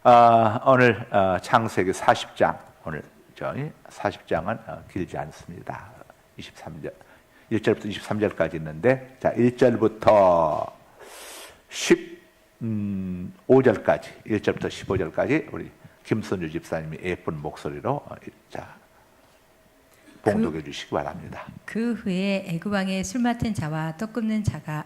오늘 창세기 40장, 오늘 저희 40장은 길지 않습니다. 23절, 1절부터 23절까지 있는데, 자, 1절부터 15절까지, 1절부터 15절까지 우리 김선주 집사님이 예쁜 목소리로 자, 봉독해 주시기 바랍니다. 그 후에 애굽 왕의 술 맡은 자와 떡 굽는 자가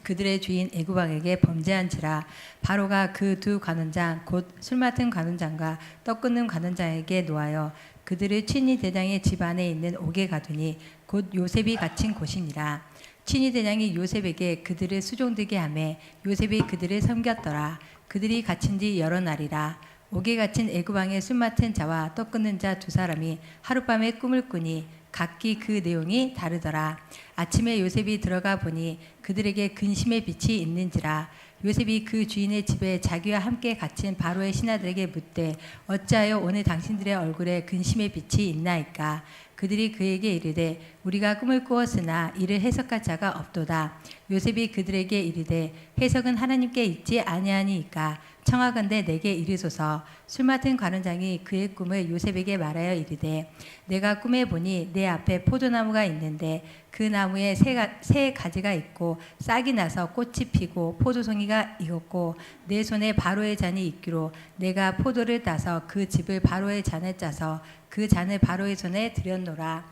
그들의 주인 애굽 왕에게 범죄한지라. 바로가 그 두 관원장 곧 술 맡은 관원장과 떡 굽는 관원장에게 노하여 그들을 친위 대장의 집 안에 있는 옥에 가두니 곧 요셉이 갇힌 곳이니라. 친위 대장이 요셉에게 그들을 수종되게 하매 요셉이 그들을 섬겼더라. 그들이 갇힌 지 여러 날이라. 옥에 갇힌 애굽 왕의 술 맡은 자와 떡 굽는 자 두 사람이 하룻밤에 꿈을 꾸니 각기 그 내용이 다르더라. 아침에 요셉이 들어가 보니 그들에게 근심의 빛이 있는지라. 요셉이 그 주인의 집에 자기와 함께 갇힌 바로의 신하들에게 묻되 어찌하여 오늘 당신들의 얼굴에 근심의 빛이 있나이까. 그들이 그에게 이르되 우리가 꿈을 꾸었으나 이를 해석할 자가 없도다. 요셉이 그들에게 이르되 해석은 하나님께 있지 아니하니이까 청하건대 내게 이르소서. 술 맡은 관원장이 그의 꿈을 요셉에게 말하여 이르되 내가 꿈에 보니 내 앞에 포도나무가 있는데 그 나무에 새 가지가 있고 싹이 나서 꽃이 피고 포도송이가 익었고 내 손에 바로의 잔이 있기로 내가 포도를 따서 그 즙을 바로의 잔에 짜서 그 잔을 바로의 손에 들였노라.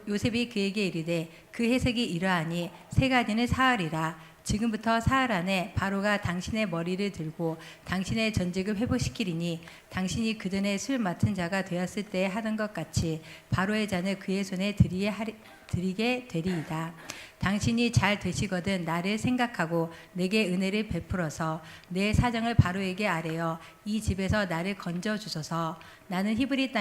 요셉이 그에게 이르되 그 해석이 이러하니 세 가지는 사흘이라. 지금부터 사흘 안에 바로가 당신의 머리를 들고 당신의 전직을 회복시키리니 당신이 그전에 술 맡은 자가 되었을 때 하던 것 같이 바로의 잔을 그의 손에 드리게 되리이다. 당신이 잘 되시거든 나를 생각하고 내게 은혜를 베풀어서 내 사정을 바로에게 아뢰어 이 집에서 나를 건져 주소서. 나는 히브리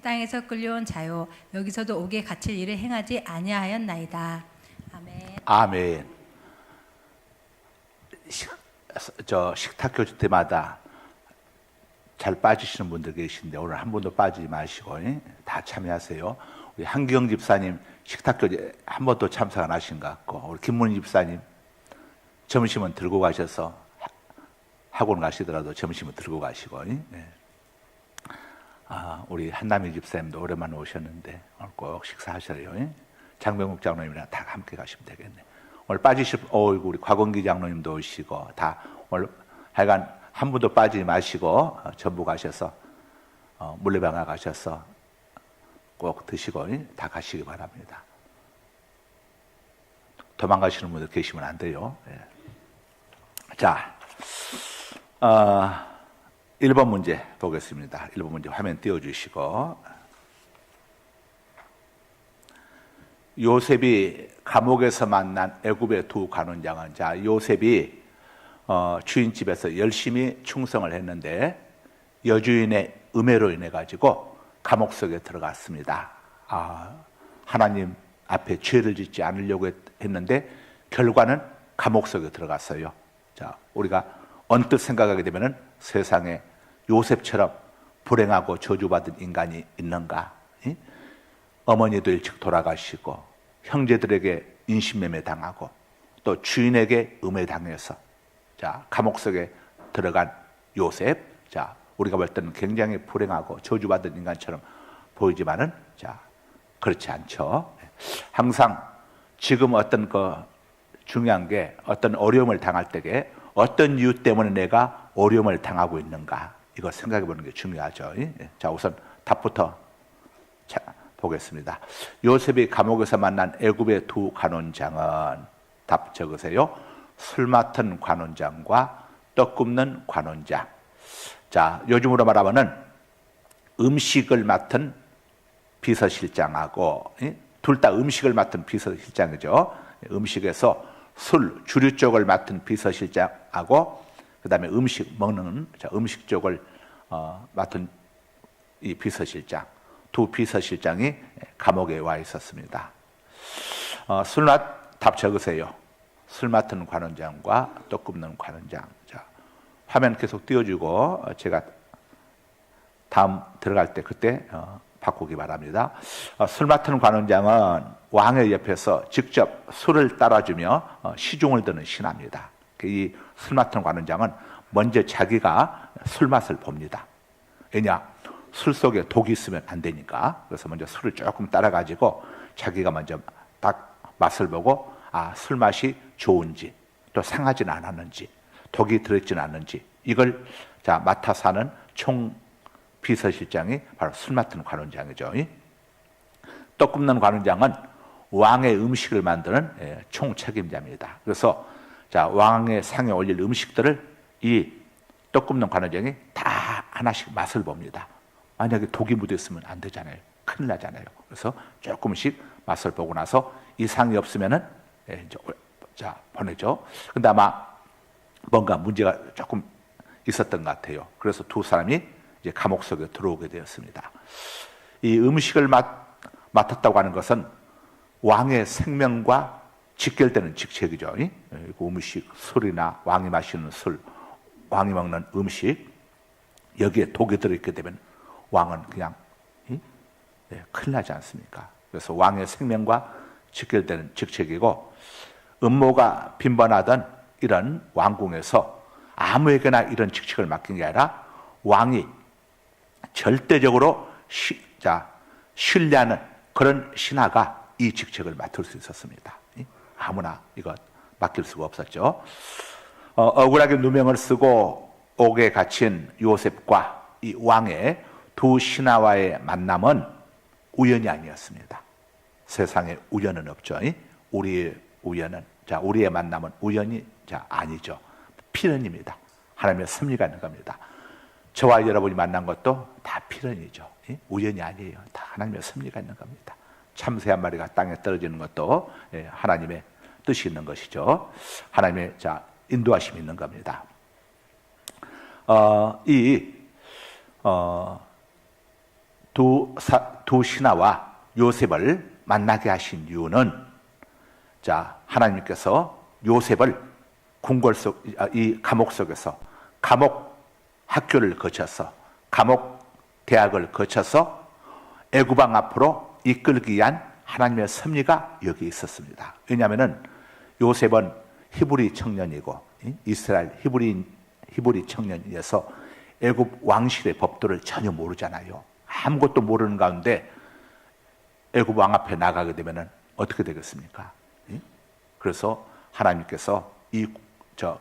땅에서 끌려온 자요 여기서도 옥에 갇힐 일을 행하지 아니하였나이다. 아멘. 아멘. 식탁 교주 때마다 잘 빠지시는 분들 계신데 오늘 한 번도 빠지지 마시고 다 참여하세요. 우리 한기영 집사님 식탁 교주 한 번도 참석 안 하신 것 같고, 우리 김문희 집사님 점심은 들고 가셔서 학원 가시더라도 점심은 들고 가시고, 우리 한남희 집사님도 오랜만에 오셨는데 오늘 꼭 식사하셔요. 장병국 장로님이랑 다 함께 가시면 되겠네. 오늘 빠지실, 우리 곽원기 장로님도 오시고, 다 오늘 하여간 한 분도 빠지지 마시고, 전부 가셔서, 물레방아 가셔서 꼭 드시고, 다 가시기 바랍니다. 도망가시는 분들 계시면 안 돼요. 예. 자, 1번 문제 보겠습니다. 1번 문제 화면 띄워주시고, 요셉이 감옥에서 만난 애굽의 두 관원장은, 자, 요셉이 주인집에서 열심히 충성을 했는데 여주인의 음해로 인해 가지고 감옥 속에 들어갔습니다. 하나님 앞에 죄를 짓지 않으려고 했는데 결과는 감옥 속에 들어갔어요. 자, 우리가 언뜻 생각하게 되면은 세상에 요셉처럼 불행하고 저주받은 인간이 있는가? 어머니도 일찍 돌아가시고 형제들에게 인신매매 당하고 또 주인에게 음해당해서 자, 감옥 속에 들어간 요셉. 자, 우리가 볼 때는 굉장히 불행하고 저주받은 인간처럼 보이지만은 자, 그렇지 않죠. 항상 지금 어떤 중요한 게 어떤 어려움을 당할 때에 어떤 이유 때문에 내가 어려움을 당하고 있는가, 이걸 생각해 보는 게 중요하죠. 자, 우선 답부터 보겠습니다. 요셉이 감옥에서 만난 애굽의 두 관원장은, 답 적으세요. 술 맡은 관원장과 떡 굽는 관원장. 자, 요즘으로 말하면은 음식을 맡은 비서실장하고, 둘 다 음식을 맡은 비서실장이죠. 음식에서 술, 주류 쪽을 맡은 비서실장하고, 그 다음에 음식 먹는, 자, 음식 쪽을 맡은 이 비서실장. 두 비서실장이 감옥에 와 있었습니다. 답 적으세요. 술 맡은 관원장과 떡 굽는 관원장. 자, 화면 계속 띄워주고 제가 다음 들어갈 때 그때 바꾸기 바랍니다. 술 맡은 관원장은 왕의 옆에서 직접 술을 따라주며 시중을 드는 신하입니다. 이 술 맡은 관원장은 먼저 자기가 술 맛을 봅니다. 왜냐? 술 속에 독이 있으면 안 되니까. 그래서 먼저 술을 조금 따라가지고 자기가 먼저 딱 맛을 보고 술 맛이 좋은지 또 상하지는 않았는지 독이 들어있지는 않는지 이걸 맡아서 하는 총 비서실장이 바로 술 맡은 관원장이죠. 떡 굽는 관원장은 왕의 음식을 만드는 총 책임자입니다. 그래서 왕의 상에 올릴 음식들을 이 떡 굽는 관원장이 다 하나씩 맛을 봅니다. 만약에 독이 묻어 있으면 안 되잖아요. 큰일 나잖아요. 그래서 조금씩 맛을 보고 나서 이상이 없으면은 이제 보내죠. 근데 아마 뭔가 문제가 조금 있었던 것 같아요. 그래서 두 사람이 이제 감옥 속에 들어오게 되었습니다. 이 음식을 맡았다고 하는 것은 왕의 생명과 직결되는 직책이죠. 그 음식, 술이나 왕이 마시는 술, 왕이 먹는 음식, 여기에 독이 들어있게 되면 왕은 그냥 큰일 나지 않습니까? 그래서 왕의 생명과 직결되는 직책이고, 음모가 빈번하던 이런 왕궁에서 아무에게나 이런 직책을 맡긴 게 아니라 왕이 절대적으로 신뢰하는 그런 신하가 이 직책을 맡을 수 있었습니다. 아무나 이거 맡길 수가 없었죠. 억울하게 누명을 쓰고 옥에 갇힌 요셉과 이 왕의 두 신하와의 만남은 우연이 아니었습니다. 세상에 우연은 없죠. 우리의 우연은, 우리의 만남은 우연이 아니죠. 필연입니다. 하나님의 섭리가 있는 겁니다. 저와 여러분이 만난 것도 다 필연이죠. 우연이 아니에요. 다 하나님의 섭리가 있는 겁니다. 참새 한 마리가 땅에 떨어지는 것도 하나님의 뜻이 있는 것이죠. 하나님의 인도하심이 있는 겁니다. 두 신하와 요셉을 만나게 하신 이유는 하나님께서 요셉을 이 감옥 속에서 감옥 학교를 거쳐서 감옥 대학을 거쳐서 애굽왕 앞으로 이끌기 위한 하나님의 섭리가 여기 있었습니다. 왜냐하면 요셉은 히브리 청년이고 이스라엘 히브리 청년이어서 애굽 왕실의 법도를 전혀 모르잖아요. 아무것도 모르는 가운데 애굽 왕 앞에 나가게 되면 어떻게 되겠습니까? 그래서 하나님께서 이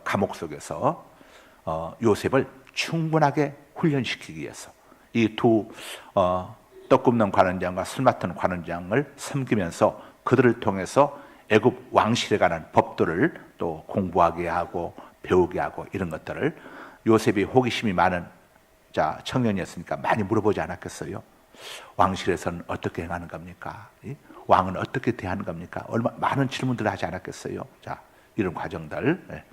감옥 속에서 요셉을 충분하게 훈련시키기 위해서 이 두 떡 굽는 관원장과 술 맡은 관원장을 섬기면서 그들을 통해서 애굽 왕실에 관한 법도를 또 공부하게 하고 배우게 하고 이런 것들을 요셉이 호기심이 많은 청년이었으니까 많이 물어보지 않았겠어요? 왕실에서는 어떻게 행하는 겁니까? 왕은 어떻게 대하는 겁니까? 많은 질문들을 하지 않았겠어요? 이런 과정들.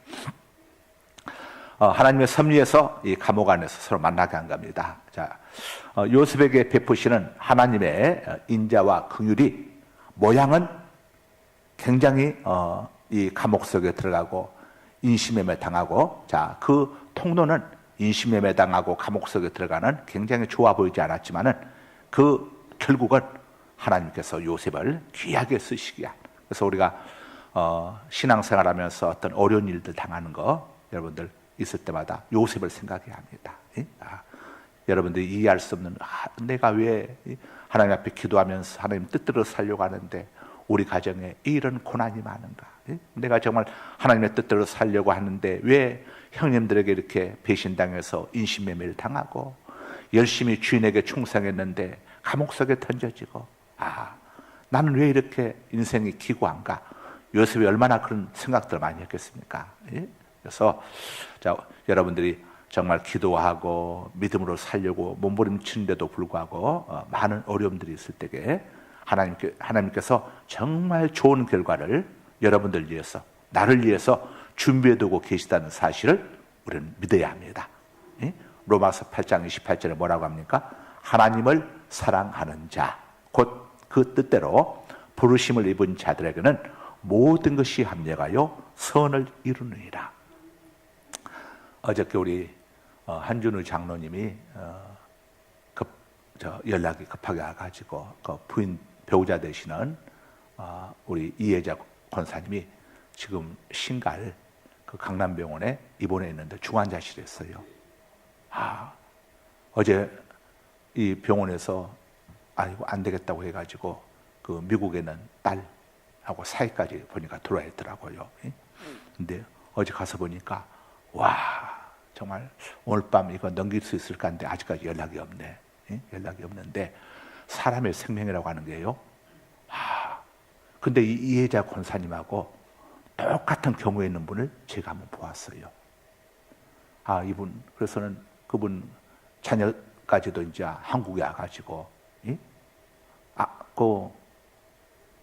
하나님의 섭리에서 이 감옥 안에서 서로 만나게 한 겁니다. 요셉에게 베푸시는 하나님의 인자와 긍휼이 모양은 굉장히 이 감옥 속에 들어가고 인신매매 당하고 그 통로는 인신매매 당하고 감옥 속에 들어가는 굉장히 좋아 보이지 않았지만은 그 결국은 하나님께서 요셉을 귀하게 쓰시기에 그래서 우리가 신앙생활하면서 어떤 어려운 일들 당하는 거 여러분들 있을 때마다 요셉을 생각해야 합니다. 여러분들이 이해할 수 없는 내가 왜 하나님 앞에 기도하면서 하나님 뜻대로 살려고 하는데 우리 가정에 이런 고난이 많은가? 내가 정말 하나님의 뜻대로 살려고 하는데 왜 형님들에게 이렇게 배신당해서 인신매매를 당하고 열심히 주인에게 충성했는데 감옥 속에 던져지고 나는 왜 이렇게 인생이 기구한가? 요셉이 얼마나 그런 생각들을 많이 했겠습니까? 그래서 여러분들이 정말 기도하고 믿음으로 살려고 몸부림치는데도 불구하고 많은 어려움들이 있을 때에 하나님께서 정말 좋은 결과를 여러분들 위해서 나를 위해서 준비해두고 계시다는 사실을 우리는 믿어야 합니다. 로마서 8장 28절에 뭐라고 합니까? 하나님을 사랑하는 자, 곧 그 뜻대로 부르심을 입은 자들에게는 모든 것이 합력하여 선을 이루느니라. 어저께 우리 한준우 장로님이 연락이 급하게 와가지고 그 부인 배우자 되시는 우리 이혜자 권사님이 지금 신갈 그 강남병원에 입원해 있는데 중환자실에 있어요. 어제 이 병원에서 아이고 안 되겠다고 해가지고 그 미국에는 딸하고 사이까지 보니까 들어와 있더라고요. 근데 어제 가서 보니까 와 정말 오늘 밤 이거 넘길 수 있을까 하는데 아직까지 연락이 없네. 연락이 없는데 사람의 생명이라고 하는 게요. 근데 이 이혜자 권사님하고 똑같은 경우에 있는 분을 제가 한번 보았어요. 이분 그래서는 그분 자녀까지도 이제 한국에 와가지고 그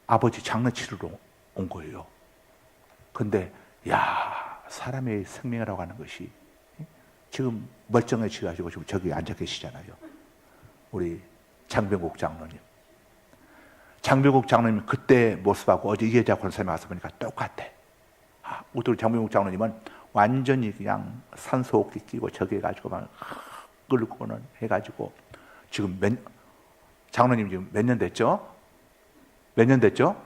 아버지 장례치르러 온 거예요. 근데 사람의 생명이라고 하는 것이 지금 멀쩡해지가지고 지금 저기 앉아 계시잖아요. 우리 장병국 장로님. 장병국 장로님 그때 모습하고 어제 이혜자 권사님 와서 보니까 똑같아. 우리 장병국 장로님은 완전히 그냥 산소호흡기 끼고 저기 해가지고 막 끌고는 해가지고 지금 장로님 지금 몇 년 됐죠? 몇 년 됐죠?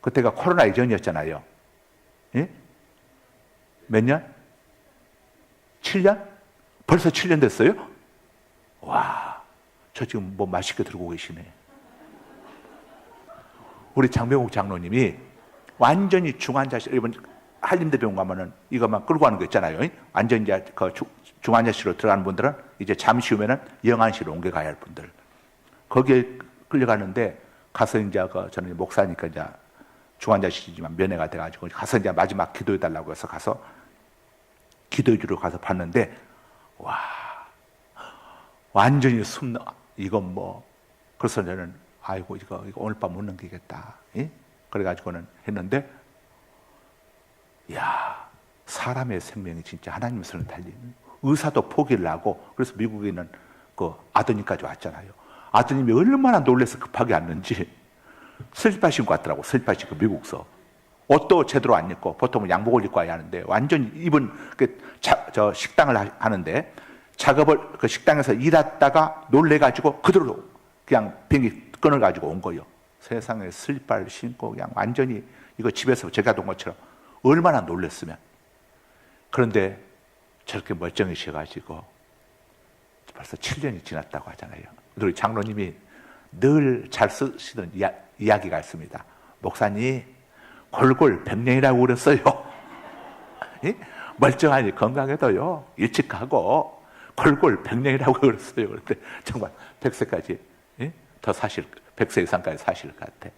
그때가 코로나 이전이었잖아요. 예? 몇 년? 7년? 벌써 7년 됐어요? 와, 저 지금 뭐 맛있게 들고 계시네. 우리 장병국 장로님이 완전히 중환자실, 이번 한림대병원 가면은 이것만 끌고 가는 거 있잖아요. 완전 이제 그 중환자실로 들어가는 분들은 이제 잠시 후면은 영안실로 옮겨가야 할 분들. 거기에 끌려가는데 가서 이제 저는 목사니까 이제 중환자실이지만 면회가 돼가지고 가서 이제 마지막 기도해달라고 해서 가서 기도해주러 가서 봤는데 완전히 이건 뭐 그래서 저는 아이고 이거 오늘 밤 못 넘기겠다. 그래가지고는 했는데 사람의 생명이 진짜 하나님의 손에 달리는 의사도 포기를 하고 그래서 미국에 있는 그 아드님까지 왔잖아요. 아드님이 얼마나 놀라서 급하게 왔는지 슬리퍼 신고 왔더라고. 슬리퍼 신고 미국서 옷도 제대로 안 입고 보통은 양복을 입고 와야 하는데 완전히 입은 저 식당을 하는데 작업을 그 식당에서 일하다가 놀래가지고 그대로 그냥 비행기 끊어가지고 온 거예요. 세상에 슬리퍼를 신고 그냥 완전히 이거 집에서 제가 돈 것처럼 얼마나 놀랬으면. 그런데 저렇게 멀쩡해셔가지고 벌써 7년이 지났다고 하잖아요. 우리 장로님이 늘 잘 쓰시던 이야기가 있습니다. 목사님 골골 100년이라고 그랬어요. 멀쩡하니 건강해도요 일찍 가고 골골 100년이라고 그랬어요. 그런데 정말 100세까지 더 사실 100세 이상까지 사실 것 같아.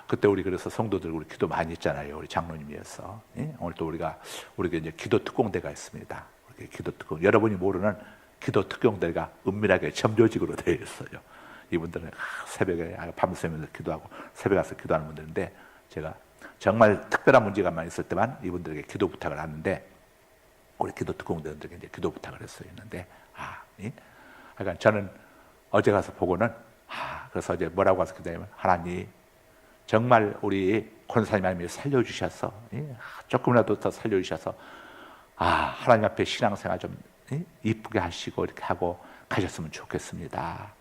그때 우리 그래서 성도들 우리 기도 많이 했잖아요. 우리 장로님이어서. 오늘 또 우리가 이제 기도 특공대가 있습니다. 기도 특공. 여러분이 모르는 기도 특공대가 은밀하게 점조직으로 되어 있어요. 이분들은 새벽에 밤새면서 기도하고 새벽에 가서 기도하는 분들인데 제가 정말 특별한 문제가만 있을 때만 이분들에게 기도 부탁을 하는데 우리 기도 특공대들에게 이제 기도 부탁을 했었는데 그러니까 저는 어제 가서 보고는 그래서 어제 뭐라고 가서 기도하냐면 하나님 정말 우리 권사님이 살려주셔서 조금이라도 더 살려주셔서 하나님 앞에 신앙생활 좀 이쁘게 하시고 이렇게 하고 가셨으면 좋겠습니다.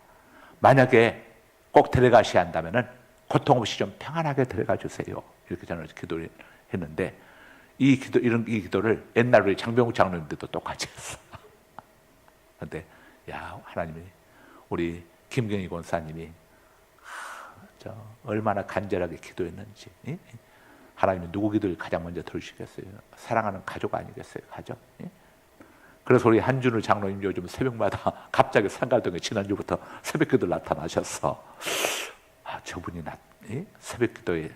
만약에 꼭 데려가셔야 한다면은 고통 없이 좀 평안하게 데려가 주세요. 이렇게 저는 기도를 했는데 이 기도를 옛날 우리 장병국 장로님들도 똑같이 했어. 그런데 하나님이 우리 김경희 권사님이 얼마나 간절하게 기도했는지. 하나님이 누구 기도를 가장 먼저 들으시겠어요? 사랑하는 가족 아니겠어요? 가족. 그래서 우리 한준우 장로님 요즘 새벽마다 갑자기 상갈동에 지난주부터 새벽 기도 나타나셨어. 저분이 새벽 기도에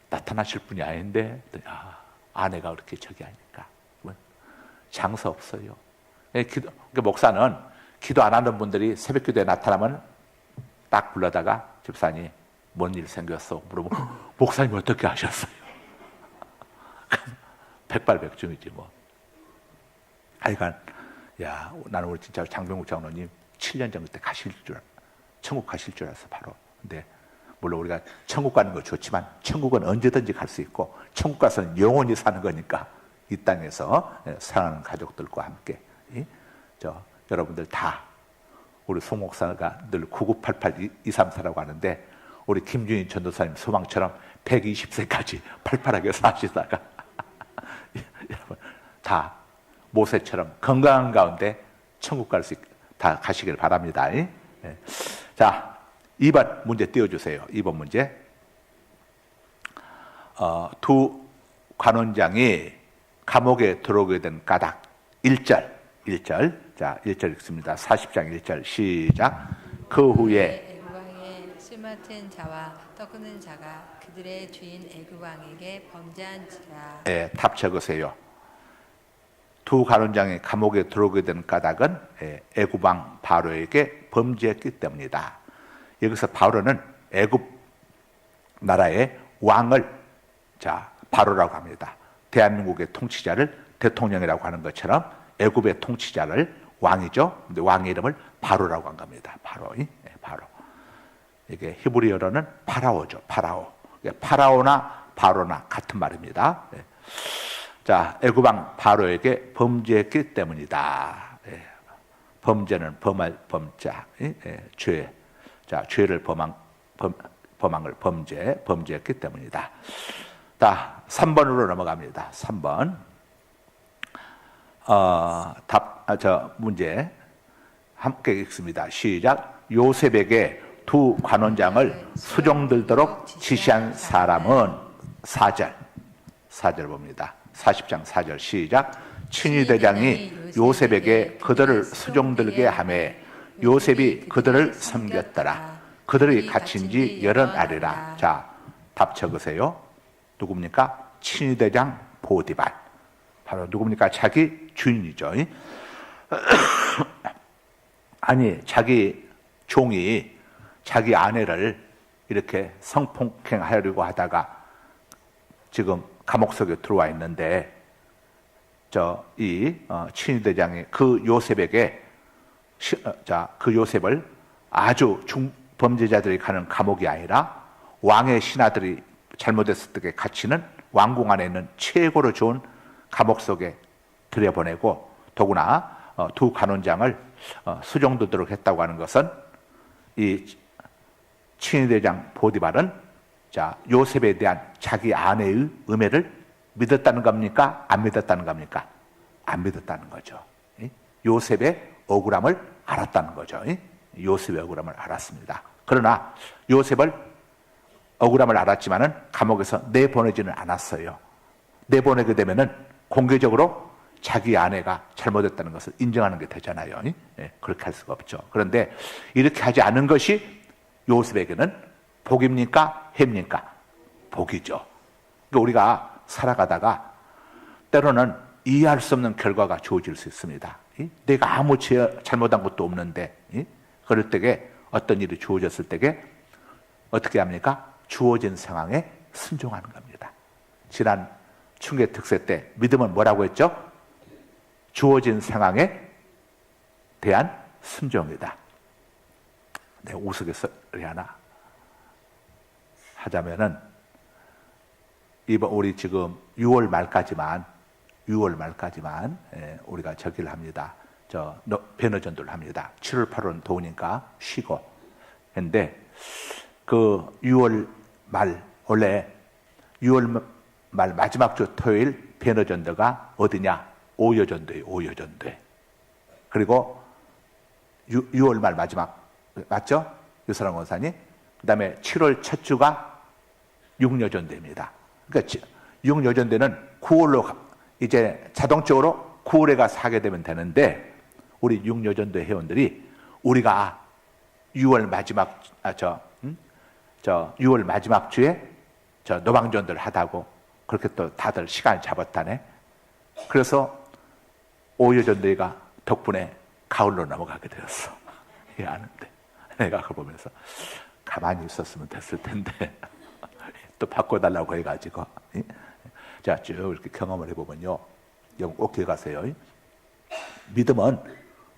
나타나실 분이 아닌데 아내가 그렇게 저기 하니까 장사 없어요. 그러니까 목사는 기도 안 하는 분들이 새벽 기도에 나타나면 딱 불러다가 집사님 뭔 일 생겼어? 물어보면 목사님 어떻게 하셨어요? 백발백중이지 뭐. 하여간 나는 우리 진짜 장병국 장로님 7년 전 그때 천국 가실 줄 알았어 바로. 근데 물론 우리가 천국 가는 거 좋지만 천국은 언제든지 갈 수 있고 천국 가서는 영원히 사는 거니까 이 땅에서 사랑하는 가족들과 함께 여러분들 다 우리 송 목사가 늘 9988-234라고 하는데 우리 김준희 전도사님 소망처럼 120세까지 팔팔하게 사시다가 여러분 다 모세처럼 건강한 가운데 천국 갈 수 있게 다 가시길 바랍니다. 예. 자, 2번 문제 띄워주세요. 2번 문제. 두 관원장이 감옥에 들어오게 된 까닭. 1절. 자, 1절 읽습니다. 40장 1절 시작. 그 후에 애굽왕의 술 맡은 자와 떡 끊는 자가 그들의 주인 애굽왕에게 범죄한지라. 답 적으세요. 두 관원장이 감옥에 들어오게 된 까닭은 애굽왕 바로에게 범죄했기 때문이다. 여기서 바로는 애굽 나라의 왕을 바로라고 합니다. 대한민국의 통치자를 대통령이라고 하는 것처럼 애굽의 통치자를 왕이죠. 근데 왕의 이름을 바로라고 한 겁니다. 바로. 이게 히브리어로는 파라오죠. 파라오. 파라오나 바로나 같은 말입니다. 자, 애굽왕 바로에게 범죄했기 때문이다. 범죄는 범할 범자, 죄. 자, 죄를 범한 걸 범죄했기 때문이다. 자, 3번으로 넘어갑니다. 3번. 문제 함께 읽습니다. 시작. 요셉에게 두 관원장을 수종 들도록 지시한 사람은 4절 봅니다. 40장 4절 시작. 친위대장이 요셉에게 그들을 수종들게 하매 요셉이 그들을 섬겼더라. 그들이 갇힌 지 열흘 아니라. 자, 답 적으세요. 누굽니까? 친위대장 보디발. 바로 누굽니까? 자기 주인이죠. 아니, 자기 종이 자기 아내를 이렇게 성폭행하려고 하다가 지금 감옥 속에 들어와 있는데 친위대장이 그 요셉에게 그 요셉을 아주 범죄자들이 가는 감옥이 아니라 왕의 신하들이 잘못했을 때 갇히는 왕궁 안에 있는 최고로 좋은 감옥 속에 들여보내고 더구나 두 관원장을 수종되도록 했다고 하는 것은 이 친위대장 보디발은 요셉에 대한 자기 아내의 음해를 믿었다는 겁니까? 안 믿었다는 겁니까? 안 믿었다는 거죠. 요셉의 억울함을 알았다는 거죠. 요셉의 억울함을 알았습니다. 그러나 요셉을 억울함을 알았지만은 감옥에서 내보내지는 않았어요. 내보내게 되면은 공개적으로 자기 아내가 잘못했다는 것을 인정하는 게 되잖아요. 그렇게 할 수가 없죠. 그런데 이렇게 하지 않은 것이 요셉에게는 복입니까? 해입니까? 복이죠. 그러니까 우리가 살아가다가 때로는 이해할 수 없는 결과가 주어질 수 있습니다. 내가 아무 잘못한 것도 없는데 그럴 때에 어떤 일이 주어졌을 때에 어떻게 합니까? 주어진 상황에 순종하는 겁니다. 지난 충계 특세 때 믿음은 뭐라고 했죠? 주어진 상황에 대한 순종이다. 내 우스갯소리 하나 하자면은 이번 우리 지금 6월 말까지만 우리가 저기를 합니다. 배너전도를 합니다. 7월 8월은 더우니까 쉬고. 근데 그 6월 말 원래 6월 말 마지막 주 토요일 배너전도가 어디냐? 오여전도에. 그리고 6월 말 마지막 맞죠? 유사랑 원사님. 그다음에 7월 첫 주가 육려전도입니다. 그러니까 육려전도는 9월로 이제 자동적으로 9월에 가서 하게 되면 되는데 우리 육려전도 회원들이 우리가 6월 마지막 6월 마지막 주에 노방전도를 하다고 그렇게 또 다들 시간을 잡았다네. 그래서 오여전도회가 덕분에 가을로 넘어가게 되었어. 이 아는데 내가 그걸 보면서 가만히 있었으면 됐을 텐데 또 바꿔달라고 해가지고 자, 쭉 이렇게 경험을 해보면요, 여러분 꼭 기억하세요. 믿음은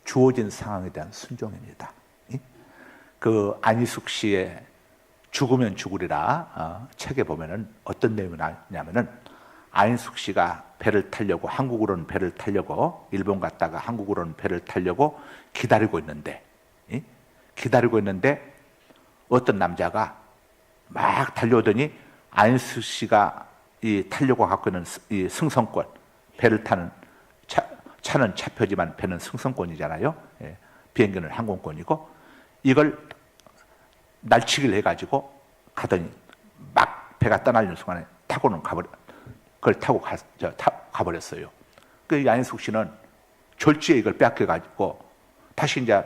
주어진 상황에 대한 순종입니다. 그 안희숙 씨의 죽으면 죽으리라 책에 보면은 어떤 내용이 나냐면은 안희숙 씨가 배를 타려고 한국으로는 배를 타려고 일본 갔다가 한국으로는 배를 타려고 기다리고 있는데 어떤 남자가 막 달려오더니 안희숙 씨가 이 타려고 갖고 있는 이 승선권 배를 타는 차는 차표지만 배는 승선권이잖아요. 예, 비행기는 항공권이고 이걸 날치기를 해가지고 가더니 막 배가 떠나는 순간에 그걸 타고 가버렸어요. 그 양인숙 씨는 졸지에 이걸 빼앗겨가지고 다시 이제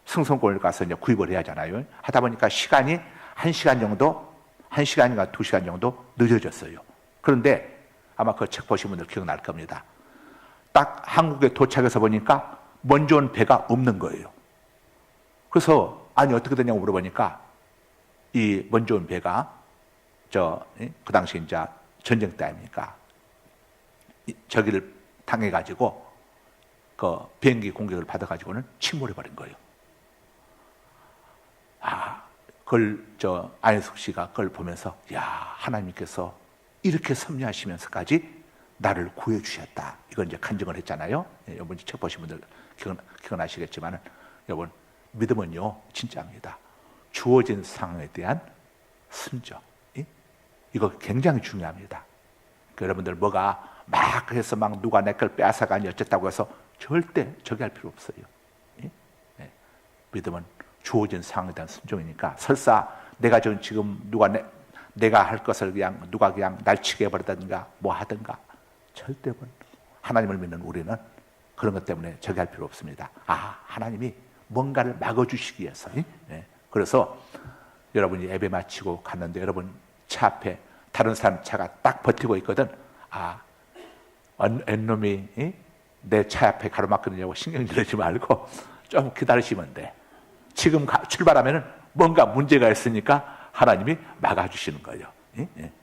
승선권을 가서 이제 구입을 해야 하잖아요. 하다 보니까 시간이 1시간 정도, 1시간인가 2시간 정도 늦어졌어요. 그런데 아마 그 책 보신 분들 기억날 겁니다. 딱 한국에 도착해서 보니까 먼저 온 배가 없는 거예요. 그래서 아니 어떻게 됐냐고 물어보니까 이 먼저 온 배가 그 당시 이제 전쟁 때 아닙니까? 저기를 당해가지고 그 비행기 공격을 받아가지고는 침몰해버린 거예요. 그걸 안혜숙 씨가 그걸 보면서 야 하나님께서 이렇게 섭리하시면서까지 나를 구해주셨다. 이건 이제 간증을 했잖아요. 여러분 책 보신 분들 기억나시겠지만 여러분 믿음은요 진짜입니다. 주어진 상황에 대한 순종. 이거 굉장히 중요합니다. 여러분들 뭐가 막 해서 막 누가 내 걸 빼앗아가니 어쨌다고 해서 절대 저기 할 필요 없어요. 믿음은 주어진 상황에 대한 순종이니까 설사 내가 지금 내가 할 것을 누가 그냥 날치게 해버리든가 뭐 하든가 절대 하나님을 믿는 우리는 그런 것 때문에 저기 할 필요 없습니다. 하나님이 뭔가를 막아주시기 위해서. 그래서 여러분이 예배 마치고 갔는데 여러분 차 앞에 다른 사람 차가 딱 버티고 있거든. 놈이 내 차 앞에 가로막거든요. 신경 들이지 말고 좀 기다리시면 돼. 지금 출발하면은 뭔가 문제가 있으니까 하나님이 막아주시는 거예요.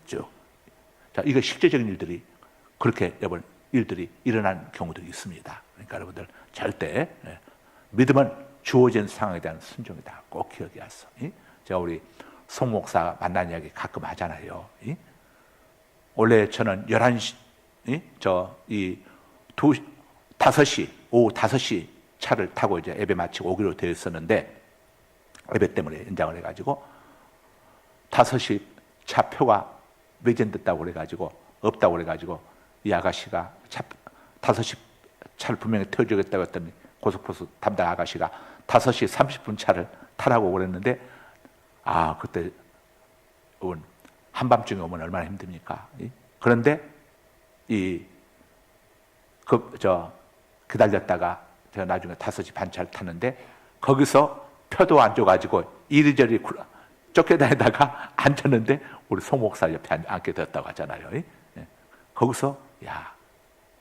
쭉. 자, 이거 실제적인 일들이 그렇게 여러분 일들이 일어난 경우도 있습니다. 그러니까 여러분들 절대 믿음은 주어진 상황에 대한 순종이다. 꼭 기억해 왔어. 제가 우리 송 목사 만난 이야기 가끔 하잖아요. 원래 저는 11시, 오후 5시 차를 타고 이제 예배 마치고 오기로 되어 있었는데 예배 때문에 연장을 해가지고 5시 차 표가 매진됐다고 그래가지고 없다고 그래가지고 이 아가씨가 5시 차를 분명히 태워주겠다고 했더니 고속버스 담당 아가씨가 5시 30분 차를 타라고 그랬는데 그때 한밤중에 오면 얼마나 힘듭니까? 그런데 기다렸다가 제가 나중에 5시 반 차를 탔는데 거기서 표도 안 줘가지고 이리저리 쫓겨다니다가 앉았는데 우리 송 목사 옆에 앉게 됐다고 하잖아요. 거기서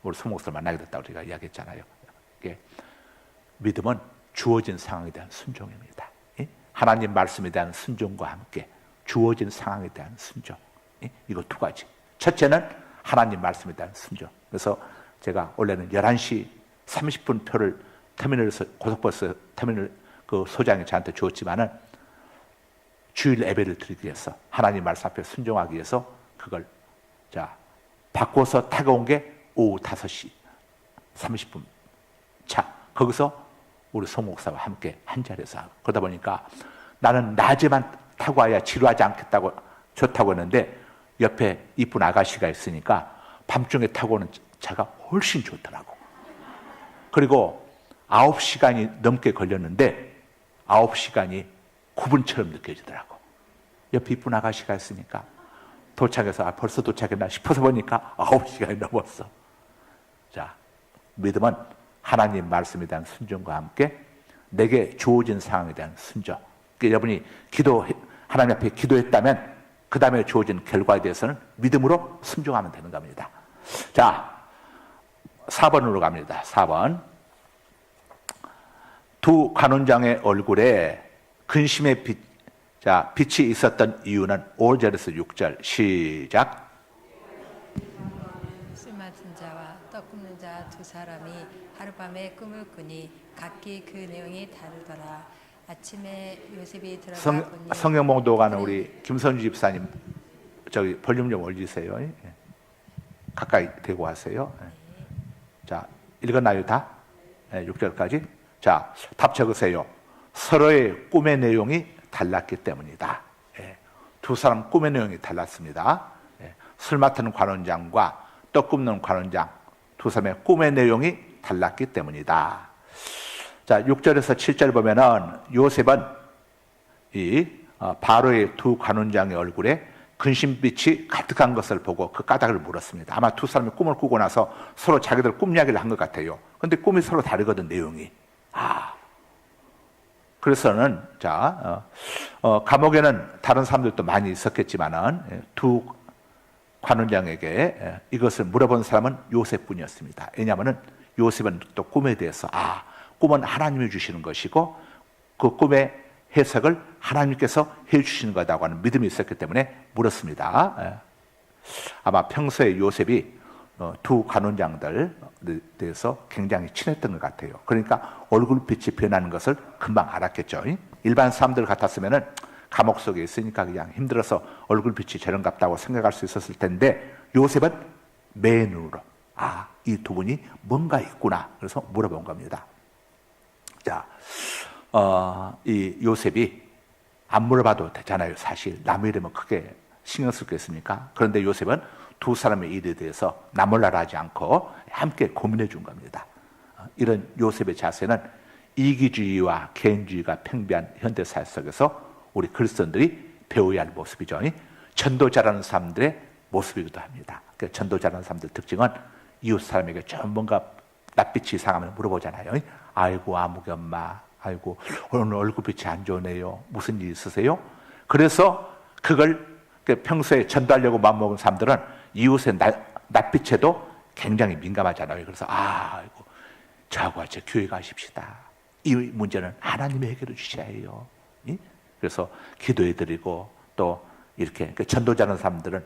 우리 송 목사를 만나게 됐다고 우리가 이야기했잖아요. 믿음은 주어진 상황에 대한 순종입니다. 하나님 말씀에 대한 순종과 함께 주어진 상황에 대한 순종. 이거 두 가지. 첫째는 하나님 말씀에 대한 순종. 그래서 제가 원래는 11시 30분 표를 터미널에서 고속버스 터미널 그 소장이 저한테 주었지만은 주일 예배를 드리기 위해서 하나님 말씀 앞에 순종하기 위해서 그걸 바꿔서 타고 온 게 오후 5시 30분 차. 거기서 우리 송 목사와 함께 한 자리에서 그러다 보니까 나는 낮에만 타고 와야 지루하지 않겠다고 좋다고 했는데 옆에 이쁜 아가씨가 있으니까 밤중에 타고 오는 차가 훨씬 좋더라고. 그리고 9시간이 넘게 걸렸는데 9시간이 9분처럼 느껴지더라고. 옆에 이쁜 아가씨가 있으니까 도착해서 벌써 도착했나 싶어서 보니까 9시간이 넘었어. 자, 믿음은 하나님 말씀에 대한 순종과 함께 내게 주어진 상황에 대한 순종. 그러니까 여러분이 하나님 앞에 기도했다면 그 다음에 주어진 결과에 대해서는 믿음으로 순종하면 되는 겁니다. 자, 4번으로 갑니다. 4번. 두 간원장의 얼굴에 근심의 빛이 있었던 이유는 5절에서 6절 시작. 술 맡은 자와 떡 굽는 자 두 사람이 하룻밤에 꿈을 꾸니 각기 그 내용이 다르더라. 아침에 요셉이 들어가 보니 성경 봉독하는 우리 김선주 집사님 저기 볼륨 좀 올리세요. 가까이 대고 하세요. 자, 읽었나요 다? 6절까지. 자, 답 적으세요. 서로의 꿈의 내용이 달랐기 때문이다. 두 사람 꿈의 내용이 달랐습니다. 술 맡은 관원장과 떡 굽는 관원장 두 사람의 꿈의 내용이 달랐기 때문이다. 자, 6절에서 7절 보면은 요셉은 이 바로의 두 관원장의 얼굴에 근심빛이 가득한 것을 보고 그 까닭을 물었습니다. 아마 두 사람이 꿈을 꾸고 나서 서로 자기들 꿈 이야기를 한 것 같아요. 근데 꿈이 서로 다르거든, 내용이. 그래서는 감옥에는 다른 사람들도 많이 있었겠지만은 두 관원장에게 이것을 물어본 사람은 요셉뿐이었습니다. 왜냐하면은 요셉은 또 꿈에 대해서 꿈은 하나님이 주시는 것이고 그 꿈의 해석을 하나님께서 해주시는 거다고 하는 믿음이 있었기 때문에 물었습니다. 아마 평소에 요셉이 두 관원장들에 대해서 굉장히 친했던 것 같아요. 그러니까 얼굴빛이 변하는 것을 금방 알았겠죠. 일반 사람들 같았으면은 감옥 속에 있으니까 그냥 힘들어서 얼굴빛이 저런갑다고 생각할 수 있었을 텐데 요셉은 맨눈으로 이 두 분이 뭔가 있구나. 그래서 물어본 겁니다. 자, 이 요셉이 안 물어봐도 되잖아요. 사실 남의 이름은 크게 신경 쓸 게 있습니까? 그런데 요셉은 두 사람의 일에 대해서 나몰라라 하지 않고 함께 고민해 준 겁니다. 이런 요셉의 자세는 이기주의와 개인주의가 팽배한 현대사회 속에서 우리 그리스도인들이 배워야 할 모습이죠. 전도 잘하는 사람들의 모습이기도 합니다. 전도 잘하는 사람들 특징은 이웃 사람에게 좀 뭔가 낯빛이 이상하면 물어보잖아요. 아이고 아무개 엄마, 아이고 오늘 얼굴빛이 안 좋으네요. 무슨 일 있으세요? 그래서 그걸 평소에 전도하려고 마음먹은 사람들은 이웃의 낯빛에도 굉장히 민감하잖아요. 그래서 아이고 저하고 같이 교회 가십시다. 이 문제는 하나님이 해결해 주셔야 해요. 그래서 기도해드리고 또 이렇게 전도자는 사람들은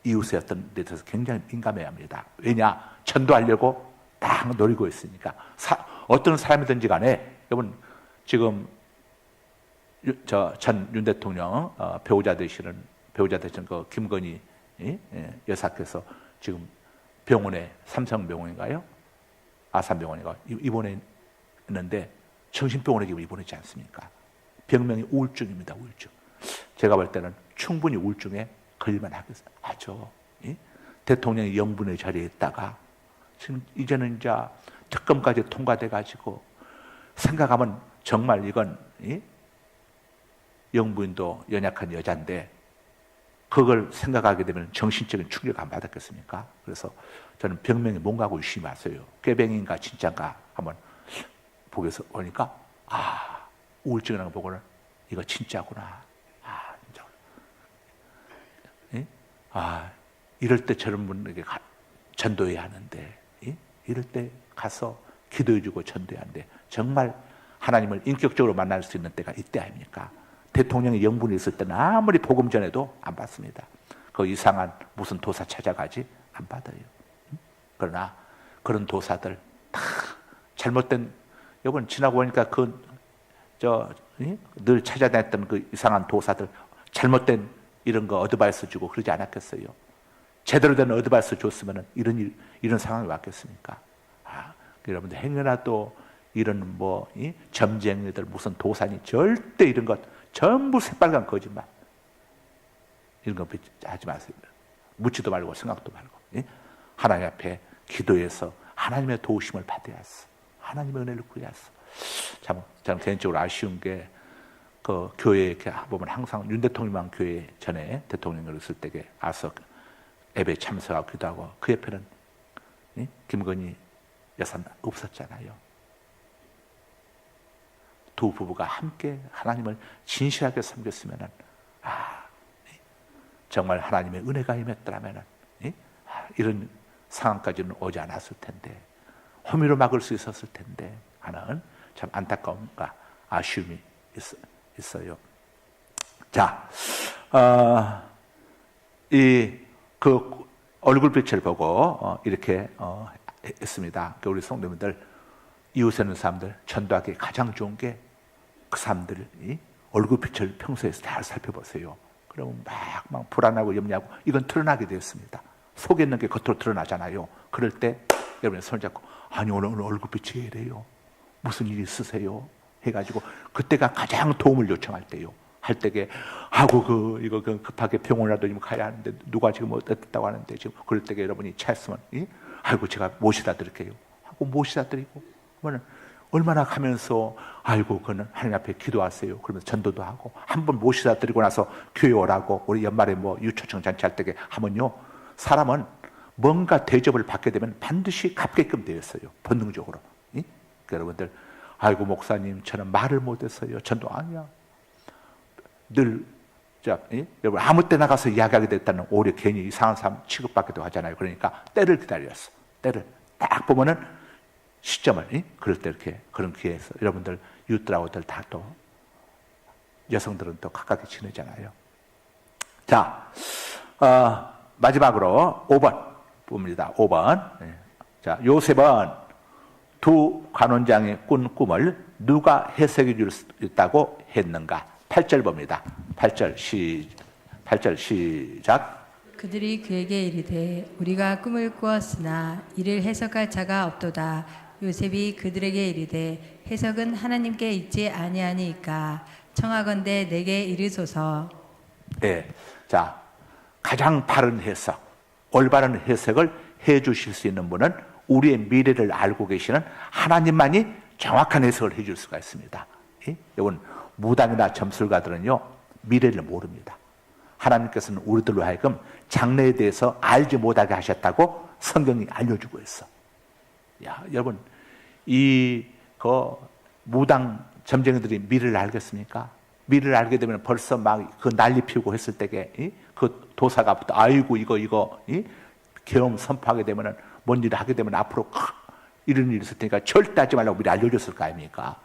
이웃의 어떤 데 대해서 굉장히 민감해야 합니다. 왜냐? 전도하려고 딱 노리고 있으니까. 어떤 사람이든지 간에 여러분 지금 전 윤 대통령 배우자 되시는 그 김건희 여사께서 지금 병원에 삼성병원인가요? 아산병원인가 입원해 있는데 정신병원에 입원했지 않습니까? 병명이 우울증입니다. 우울증. 제가 볼 때는 충분히 우울증에 걸릴만 하죠. 대통령이 영분의 자리에 있다가 지금 이제는 이제 특검까지 통과돼 가지고 생각하면 정말 이건 영부인도 연약한 여자인데 그걸 생각하게 되면 정신적인 충격 안 받았겠습니까? 그래서 저는 병명이 뭔가하고 의심하세요. 꾀병인가 진짜인가 한번 보게서 보니까 우울증이라는 거 보고는 이거 진짜구나. 진짜. 이럴 때 저런 분에게 전도해야 하는데, 이럴 때 가서 기도해주고 전도해야 하는데, 정말 하나님을 인격적으로 만날 수 있는 때가 이때 아닙니까? 대통령이 영분이 있을 때는 아무리 복음 전해도 안 받습니다. 그 이상한 무슨 도사 찾아가지 안 받아요. 그러나 그런 도사들 다 잘못된, 여러분 지나고 보니까 늘 찾아다녔던 그 이상한 도사들 잘못된 이런 거 어드바이스 주고 그러지 않았겠어요? 제대로 된 어드바이스 줬으면 이런 상황이 왔겠습니까? 여러분들 행여나 또 이런 점쟁이들 무슨 도사니 절대 이런 것 전부 새빨간 거짓말 이런 거 하지 마세요. 묻지도 말고 생각도 말고 하나님 앞에 기도해서 하나님의 도우심을 받아야 했어. 하나님의 은혜를 구해야 했어. 참 저는 개인적으로 아쉬운 게 그 교회에 이렇게 보면 항상 윤 대통령만 교회 전에 대통령을 있을 때에 와서 예배 참석하고 기도하고 그 옆에는 김건희 여사는 없었잖아요. 두 부부가 함께 하나님을 진실하게 섬겼으면은 정말 하나님의 은혜가 임했더라면은 이런 상황까지는 오지 않았을 텐데 호미로 막을 수 있었을 텐데 하는 참 안타까움과 아쉬움이 있어요. 자, 그 얼굴빛을 보고 이렇게 했습니다. 우리 성도님들 이웃에 있는 사람들 전도하기 가장 좋은 게 그 사람들이 얼굴빛을 평소에 잘 살펴보세요. 그러면 막 불안하고 염려하고 이건 드러나게 되었습니다. 속에 있는 게 겉으로 드러나잖아요. 그럴 때 여러분이 손을 잡고 아니 오늘 얼굴빛이 이래요. 무슨 일 있으세요? 해가지고 그때가 가장 도움을 요청할 때요. 할 때게 이거 급하게 병원이라도 좀 가야 하는데 누가 지금 어떻다고 하는데 지금 그럴 때게 여러분이 차였으면 제가 모시다 드릴게요. 하고 하고 모시다 드리고 그러면 얼마나 가면서 아이고 그는 하나님 앞에 기도하세요. 그러면서 전도도 하고 한 번 모시다 드리고 나서 교회 오라고 우리 연말에 뭐 유초청 잔치할 때 하면요 사람은 뭔가 대접을 받게 되면 반드시 갚게끔 되어 있어요. 본능적으로. 그러니까 여러분들 아이고 목사님 저는 말을 못했어요. 전도 아니야. 늘 여러분 아무 때 나가서 이야기하게 됐다는 오히려 괜히 이상한 사람 취급받기도 하잖아요. 그러니까 때를 기다렸어. 때를 딱 보면은 시점을 그럴 때 이렇게 그런 기회에서 여러분들 유트라고들 다 또 여성들은 또 가깝게 지내잖아요. 자 마지막으로 5번 봅니다. 5번. 자 요셉은 두 관원장이 꾼 꿈을 누가 해석해 줄 수 있다고 했는가? 8절 봅니다. 8절 시작. 그들이 그에게 이르되 우리가 꿈을 꾸었으나 이를 해석할 자가 없도다. 요셉이 그들에게 이르되 해석은 하나님께 있지 아니하니이까 청하건대 내게 이르소서. 네. 자, 가장 바른 해석, 올바른 해석을 해 주실 수 있는 분은 우리의 미래를 알고 계시는 하나님만이 정확한 해석을 해 줄 수가 있습니다. 여러분, 무당이나 점술가들은요, 미래를 모릅니다. 하나님께서는 우리들로 하여금 장래에 대해서 알지 못하게 하셨다고 성경이 알려주고 있어. 야, 여러분, 무당 점쟁이들이 미래를 알겠습니까? 미래를 알게 되면 벌써 막 그 난리 피우고 했을 때에 그 도사가부터 아이고 이거 계엄 선포하게 되면은 뭔 일을 하게 되면 앞으로 이런 일이 있을 테니까 절대 하지 말라고 미리 알려줬을 거 아닙니까?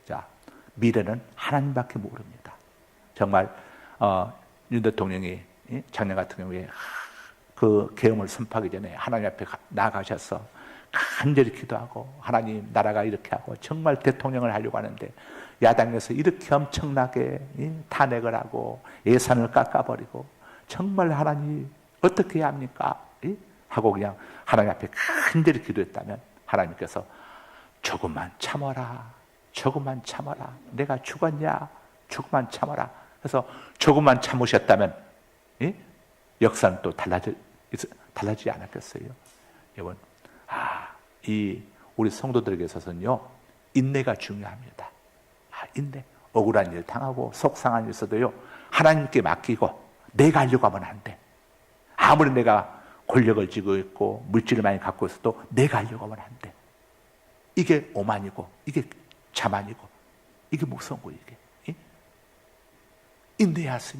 자, 미래는 하나님밖에 모릅니다. 정말 윤 대통령이 작년 같은 경우에 그 계엄을 선포하기 전에 하나님 앞에 나가셔서 간절히 기도하고 하나님 나라가 이렇게 하고 정말 대통령을 하려고 하는데 야당에서 이렇게 엄청나게 탄핵을 하고 예산을 깎아버리고 정말 하나님 어떻게 해야 합니까? 하고 그냥 하나님 앞에 간절히 기도했다면 하나님께서 조금만 참아라. 조금만 참아라. 내가 죽었냐? 조금만 참아라. 그래서 조금만 참으셨다면 역사는 또 달라지지 않았겠어요. 여러분, 우리 성도들에게 있어서는요 인내가 중요합니다. 인내. 억울한 일 당하고 속상한 일 있어도요 하나님께 맡기고 내가 하려고 하면 안 돼. 아무리 내가 권력을 쥐고 있고 물질을 많이 갖고 있어도 내가 하려고 하면 안 돼. 이게 오만이고 이게 자만이고 이게 무서운 거 이게. 인내할 수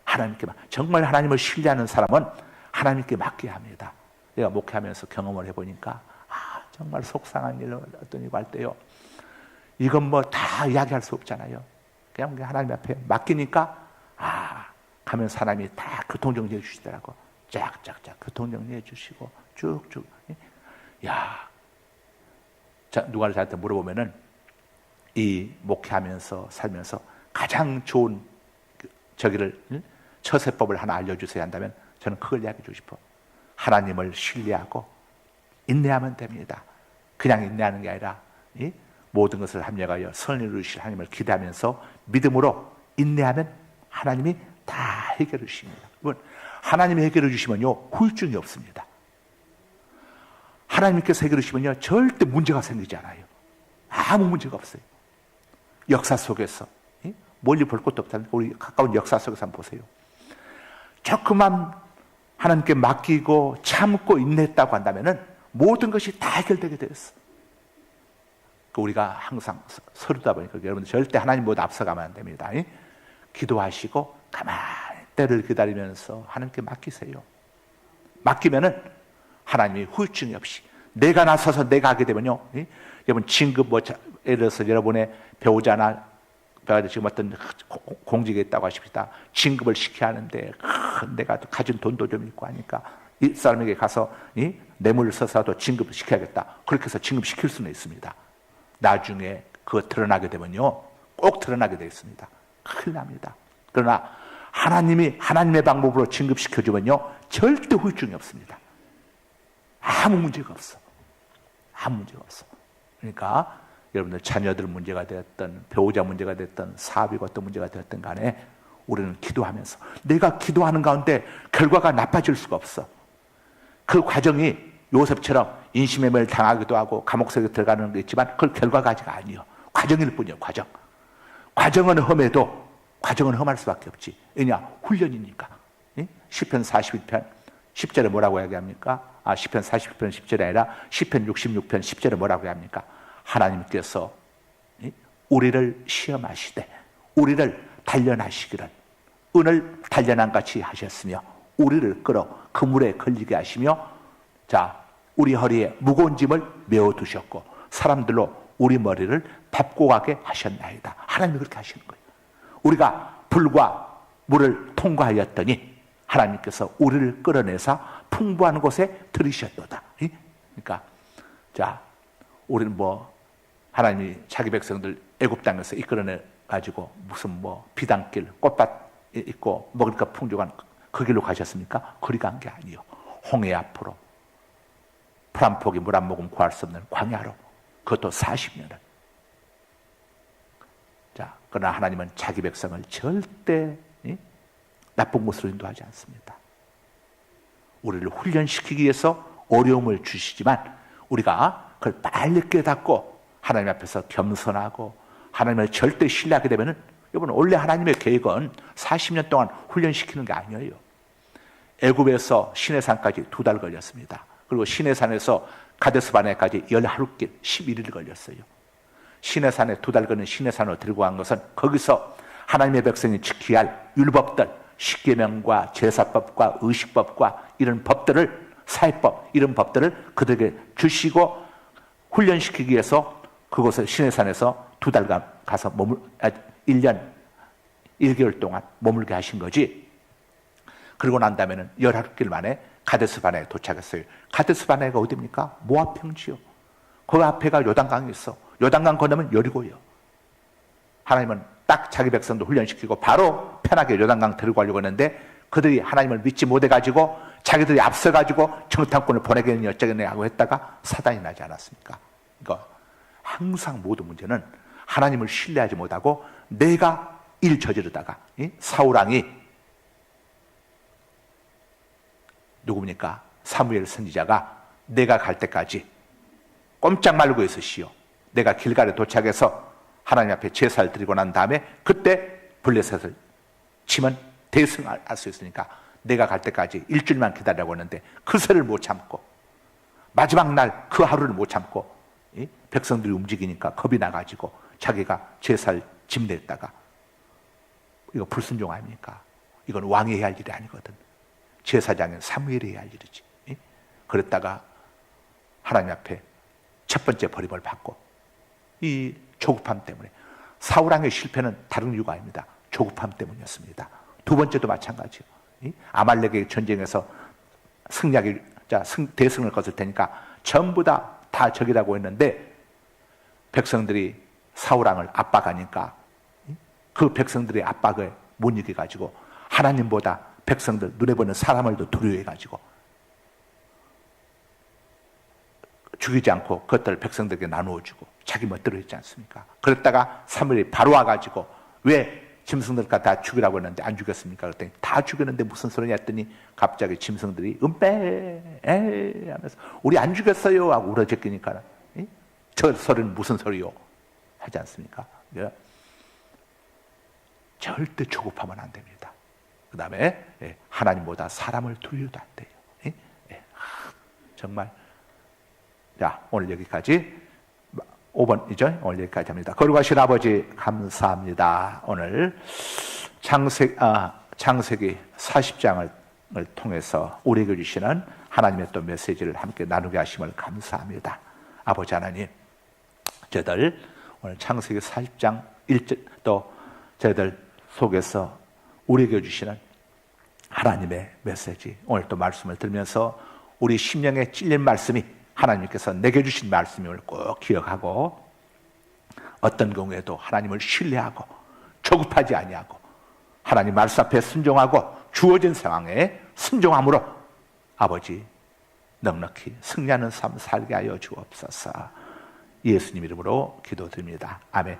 하나님께 정말 하나님을 신뢰하는 사람은 하나님께 맡겨야 합니다. 내가 목회하면서 경험을 해보니까 정말 속상한 일을 어떤 이거 할 때요 이건 뭐 다 이야기할 수 없잖아요. 그냥 하나님 앞에 맡기니까 가면서 하나님이 다 교통정리해 주시더라고. 쫙쫙쫙 교통정리해 주시고 쭉쭉. 자, 누가 저한테 물어보면은 이 목회하면서 살면서 가장 좋은 처세법을 하나 알려주세요 한다면 저는 그걸 이야기해 주고 싶어. 하나님을 신뢰하고 인내하면 됩니다. 그냥 인내하는 게 아니라 모든 것을 합력하여 선을 이루실 하나님을 기대하면서 믿음으로 인내하면 하나님이 다 해결해 주십니다. 하나님이 해결해 주시면요 후유증이 없습니다. 하나님께서 해결해 주시면요 절대 문제가 생기지 않아요. 아무 문제가 없어요. 역사 속에서 멀리 볼 것도 없다니까 우리 가까운 역사 속에서 한번 보세요. 조금만 하나님께 맡기고 참고 인내했다고 한다면은 모든 것이 다 해결되게 되었어. 우리가 항상 서류다 보니까 여러분들 절대 하나님보다 앞서가면 안 됩니다. 기도하시고 가만히 때를 기다리면서 하나님께 맡기세요. 맡기면은 하나님이 후유증이 없이 내가 나서서 내가 하게 되면요. 여러분 진급 예를 들어서 여러분의 배우자나 지금 어떤 공직에 있다고 하십시다. 진급을 시켜야 하는데 내가 가진 돈도 좀 있고 하니까 이 사람에게 가서 뇌물을 써서도 진급을 시켜야겠다. 그렇게 해서 진급시킬 수는 있습니다. 나중에 그거 드러나게 되면요 꼭 드러나게 되어 있습니다. 큰일 납니다. 그러나 하나님이 하나님의 방법으로 진급시켜주면요 절대 후유증이 없습니다. 아무 문제가 없어. 아무 문제가 없어. 그러니까 여러분들 자녀들 문제가 되었던 배우자 문제가 됐던 사업이 어떤 문제가 되었던 간에 우리는 기도하면서 내가 기도하는 가운데 결과가 나빠질 수가 없어. 그 과정이 요셉처럼 인신매매를 당하기도 하고 감옥 속에 들어가는 게 있지만 그걸 결과가지가 아니요. 과정일 뿐이요. 과정. 과정은 험해도 과정은 험할 수밖에 없지. 왜냐? 훈련이니까. 시편 41편 10절에 뭐라고 이야기합니까? 시편 41편 10절이 아니라 시편 66편 10절에 뭐라고 합니까? 하나님께서 우리를 시험하시되 우리를 단련하시기를 은을 단련한 같이 하셨으며 우리를 끌어 그물에 걸리게 하시며 자 우리 허리에 무거운 짐을 메어두셨고 사람들로 우리 머리를 밟고 가게 하셨나이다. 하나님이 그렇게 하시는 거예요. 우리가 불과 물을 통과하였더니 하나님께서 우리를 끌어내서 풍부한 곳에 들이셨도다. 그러니까 자 우리는 하나님이 자기 백성들 애굽 땅에서 이끌어내 가지고 무슨 비단길 꽃밭 있고 먹을 것 풍족한 그 길로 가셨습니까? 그리 간 게 아니요. 홍해 앞으로 풀 한 포기 물 한 모금 구할 수 없는 광야로 그것도 40년을. 자 그러나 하나님은 자기 백성을 절대 나쁜 곳으로 인도하지 않습니다. 우리를 훈련시키기 위해서 어려움을 주시지만 우리가 그걸 빨리 깨닫고 하나님 앞에서 겸손하고 하나님을 절대 신뢰하게 되면은 여러분 원래 하나님의 계획은 40년 동안 훈련시키는 게 아니에요. 애굽에서 시내산까지 2달 걸렸습니다. 그리고 시내산에서 가데스바네까지 10하루길 11일 걸렸어요. 시내산에 2달 걸린 시내산으로 들고 간 것은 거기서 하나님의 백성이 지켜야 할 율법들, 십계명과 제사법과 의식법과 이런 법들을 사회법 이런 법들을 그들에게 주시고 훈련시키기 위해서 그곳을 시내산에서 2달간 가서 1년 1개월 동안 머물게 하신 거지. 그러고 난 다음에는 10하루길 만에 가데스바네에 도착했어요. 가데스바네가 어디입니까? 모압 평지요. 그 앞에가 요단강이 있어. 요단강 건너면 여리고요. 하나님은 딱 자기 백성도 훈련시키고 바로 편하게 요단강 들고 가려고 했는데 그들이 하나님을 믿지 못해가지고 자기들이 앞서가지고 정탐꾼을 보내겠느니 어쩌겠느냐고 했다가 사단이 나지 않았습니까? 그러니까 항상 모든 문제는 하나님을 신뢰하지 못하고 내가 일 저지르다가 사울왕이 누굽니까? 사무엘 선지자가 내가 갈 때까지 꼼짝 말고 있으시오. 내가 길갈에 도착해서 하나님 앞에 제사를 드리고 난 다음에 그때 블레셋을 치면 대승할 수 있으니까 내가 갈 때까지 일주일만 기다리라고 했는데 그새를 못 참고 마지막 날 그 하루를 못 참고 백성들이 움직이니까 겁이 나가지고 자기가 제사를 집냈다가 이거 불순종 아닙니까? 이건 왕이 해야 할 일이 아니거든. 제사장은 사무엘이 해야 할 일이지. 그랬다가 하나님 앞에 첫 번째 버림을 받고 이 조급함 때문에 사울왕의 실패는 다른 이유가 아닙니다. 조급함 때문이었습니다. 두 번째도 마찬가지요. 아말렉의 전쟁에서 대승을 거둘 테니까 전부 다 적이라고 했는데 백성들이 사울왕을 압박하니까 그 백성들의 압박을 못 이겨가지고 하나님보다 백성들 눈에 보는 사람을 더 두려워해가지고 죽이지 않고 그것들을 백성들에게 나누어주고 자기 멋대로 했지 않습니까? 그랬다가 사무엘이 바로 와가지고 왜 짐승들과 다 죽이라고 했는데 안 죽였습니까? 그랬더니 다 죽였는데 무슨 소리냐 했더니 갑자기 짐승들이 에이 하면서 우리 안 죽였어요 하고 울어제끼니까 저 소리는 무슨 소리요? 하지 않습니까? 절대 조급하면 안 됩니다. 그 다음에 하나님보다 사람을 두려워도 안 돼요. 정말 자 오늘 여기까지 5번이죠. 오늘 여기까지 합니다. 거룩하신 아버지 감사합니다. 오늘 창세기 40장을 통해서 우리에게 주시는 하나님의 또 메시지를 함께 나누게 하심을 감사합니다. 아버지 하나님, 저희들 오늘 창세기 40장 1절 또 저희들 속에서 우리에게 주시는 하나님의 메시지, 오늘 또 말씀을 들으면서 우리 심령에 찔린 말씀이 하나님께서 내게 주신 말씀임을 꼭 기억하고 어떤 경우에도 하나님을 신뢰하고 조급하지 아니하고 하나님 말씀 앞에 순종하고 주어진 상황에 순종함으로 아버지 넉넉히 승리하는 삶 살게 하여 주옵소서. 예수님 이름으로 기도드립니다. 아멘.